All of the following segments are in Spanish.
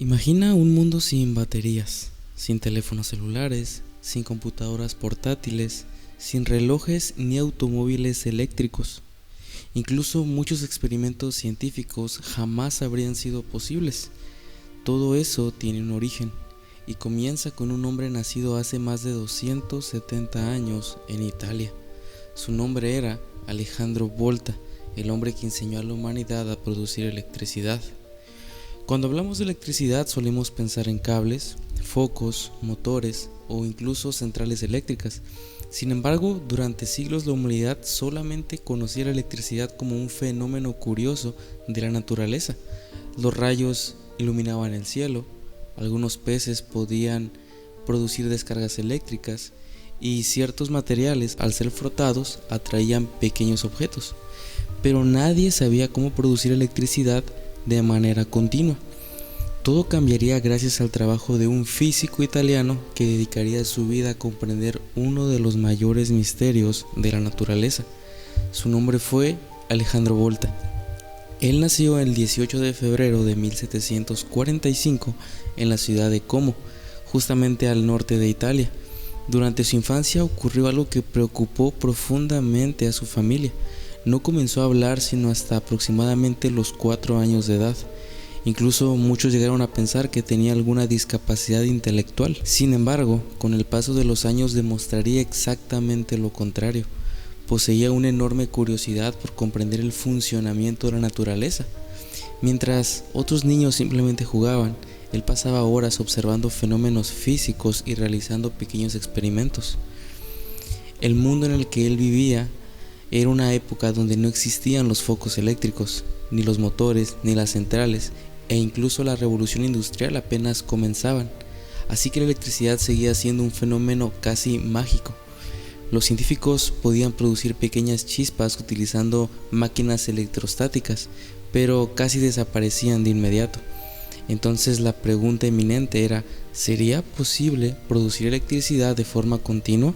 Imagina un mundo sin baterías, sin teléfonos celulares, sin computadoras portátiles, sin relojes ni automóviles eléctricos. Incluso muchos experimentos científicos jamás habrían sido posibles. Todo eso tiene un origen y comienza con un hombre nacido hace más de 270 años en Italia. Su nombre era Alejandro Volta, el hombre que enseñó a la humanidad a producir electricidad. Cuando hablamos de electricidad solemos pensar en cables, focos, motores o incluso centrales eléctricas. Sin embargo, durante siglos la humanidad solamente conocía la electricidad como un fenómeno curioso de la naturaleza. Los rayos iluminaban el cielo, algunos peces podían producir descargas eléctricas y ciertos materiales, al ser frotados, atraían pequeños objetos. Pero nadie sabía cómo producir electricidad de manera continua. Todo cambiaría gracias al trabajo de un físico italiano que dedicaría su vida a comprender uno de los mayores misterios de la naturaleza. Su nombre fue Alejandro Volta. Él nació el 18 de febrero de 1745 en la ciudad de Como, justamente al norte de Italia. Durante su infancia ocurrió algo que preocupó profundamente a su familia. No comenzó a hablar sino hasta aproximadamente los 4 años de edad. Incluso muchos llegaron a pensar que tenía alguna discapacidad intelectual. Sin embargo, con el paso de los años demostraría exactamente lo contrario. Poseía una enorme curiosidad por comprender el funcionamiento de la naturaleza. Mientras otros niños simplemente jugaban, él pasaba horas observando fenómenos físicos y realizando pequeños experimentos. El mundo en el que él vivía era una época donde no existían los focos eléctricos, ni los motores, ni las centrales, e incluso la revolución industrial apenas comenzaban, así que la electricidad seguía siendo un fenómeno casi mágico. Los científicos podían producir pequeñas chispas utilizando máquinas electrostáticas, pero casi desaparecían de inmediato. Entonces la pregunta eminente era, ¿sería posible producir electricidad de forma continua?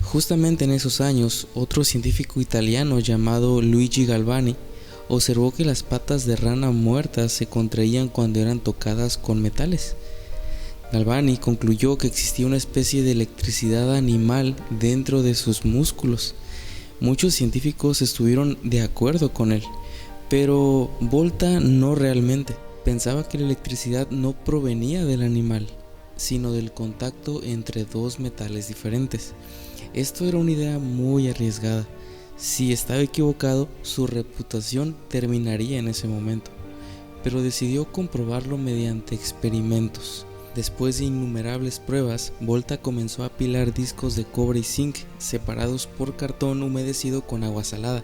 Justamente en esos años, otro científico italiano llamado Luigi Galvani observó que las patas de rana muertas se contraían cuando eran tocadas con metales. Galvani concluyó que existía una especie de electricidad animal dentro de sus músculos. Muchos científicos estuvieron de acuerdo con él, pero Volta no realmente. Pensaba que la electricidad no provenía del animal, sino del contacto entre dos metales diferentes. Esto era una idea muy arriesgada. Si estaba equivocado, su reputación terminaría en ese momento, pero decidió comprobarlo mediante experimentos. Después de innumerables pruebas, Volta comenzó a apilar discos de cobre y zinc separados por cartón humedecido con agua salada.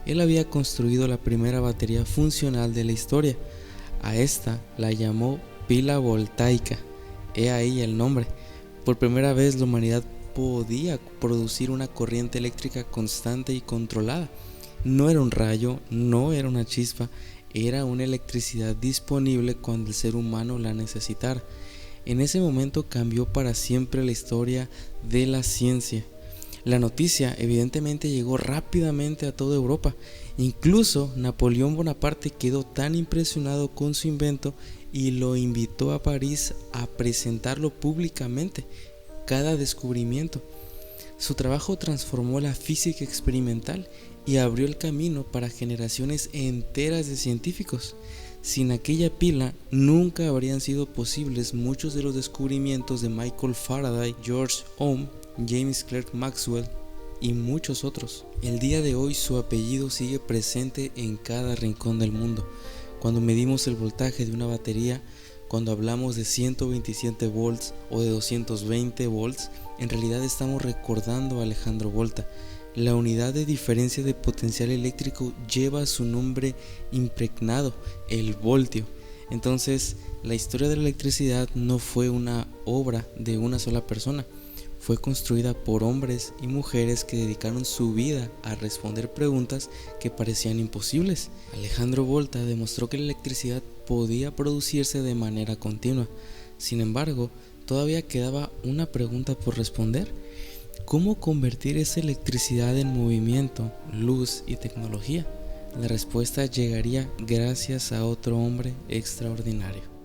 Él había construido la primera batería funcional de la historia. A esta la llamó pila voltaica. He ahí el nombre. Por primera vez la humanidad podía producir una corriente eléctrica constante y controlada. No era un rayo, no era una chispa, era una electricidad disponible cuando el ser humano la necesitara. En ese momento cambió para siempre la historia de la ciencia. La noticia evidentemente llegó rápidamente a toda Europa. Incluso Napoleón Bonaparte quedó tan impresionado con su invento y lo invitó a París a presentarlo públicamente. Cada descubrimiento. Su trabajo transformó la física experimental y abrió el camino para generaciones enteras de científicos. Sin aquella pila nunca habrían sido posibles muchos de los descubrimientos de Michael Faraday, George Ohm, James Clerk Maxwell y muchos otros. El día de hoy su apellido sigue presente en cada rincón del mundo. Cuando medimos el voltaje de una batería, cuando hablamos de 127 volts o de 220 volts, en realidad estamos recordando a Alejandro Volta. La unidad de diferencia de potencial eléctrico lleva su nombre impregnado, el voltio. Entonces, la historia de la electricidad no fue una obra de una sola persona. Fue construida por hombres y mujeres que dedicaron su vida a responder preguntas que parecían imposibles. Alejandro Volta demostró que la electricidad podía producirse de manera continua. Sin embargo, todavía quedaba una pregunta por responder. ¿Cómo convertir esa electricidad en movimiento, luz y tecnología? La respuesta llegaría gracias a otro hombre extraordinario.